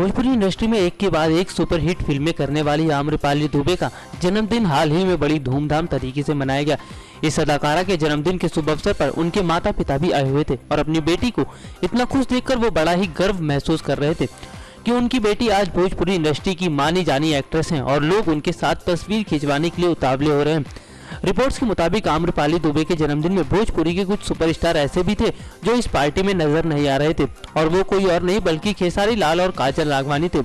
Bhojpuri industry में एक के बाद एक सुपरहिट फिल्में करने वाली आम्रपाली दुबे का जन्मदिन हाल ही में बड़ी धूमधाम तरीके से मनाया गया। इस अदाकारा के जन्मदिन के शुभ अवसर पर उनके माता पिता भी आए हुए थे और अपनी बेटी को इतना खुश देखकर वो बड़ा ही गर्व महसूस कर रहे थे कि उनकी बेटी आज भोजपुरी इंडस्ट्री की मानी जानी एक्ट्रेस हैं और लोग उनके साथ तस्वीर खिंचवाने के लिए उतावले हो रहे हैं। रिपोर्ट्स के मुताबिक आम्रपाली दुबे के जन्मदिन में भोजपुरी के कुछ सुपरस्टार ऐसे भी थे जो इस पार्टी में नजर नहीं आ रहे थे और वो कोई और नहीं बल्कि खेसारी लाल और काजल राघवानी थे।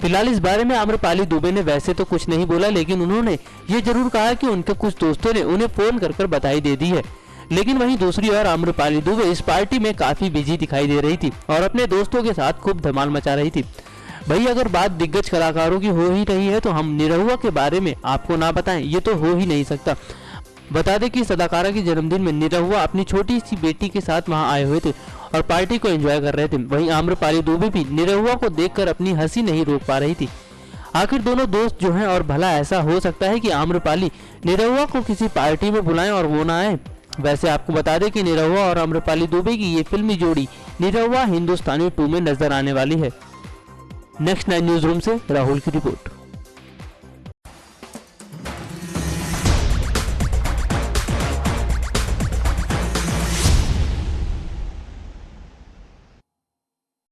फिलहाल इस बारे में आम्रपाली दुबे ने वैसे तो कुछ नहीं बोला, लेकिन उन्होंने ये जरूर कहा कि उनके कुछ दोस्तों ने उन्हें फोन कर बधाई दे दी है। लेकिन वहीं दूसरी ओर आम्रपाली दुबे इस पार्टी में काफी बिजी दिखाई दे रही थी और अपने दोस्तों के साथ खूब धमाल मचा रही थी। भाई अगर बात दिग्गज कलाकारों की हो ही रही है तो हम निरहुआ के बारे में आपको ना बताएं ये तो हो ही नहीं सकता। बता दें कि इस अदाकारा के जन्मदिन में निरहुआ अपनी छोटी सी बेटी के साथ वहां आए हुए थे और पार्टी को एंजॉय कर रहे थे। वहीं आम्रपाली दुबे भी निरहुआ को देखकर अपनी हंसी नहीं रोक पा रही थी। आखिर दोनों दोस्त जो हैं और भला ऐसा हो सकता है कि आम्रपाली निरहुआ को किसी पार्टी में बुलाएं और वो ना आए। वैसे आपको बता दें कि निरहुआ और आम्रपाली दुबे की ये फिल्मी जोड़ी निरहुआ हिंदुस्तानी 2 में नजर आने वाली है। नेक्स्ट 9 न्यूज रूम से राहुल की रिपोर्ट।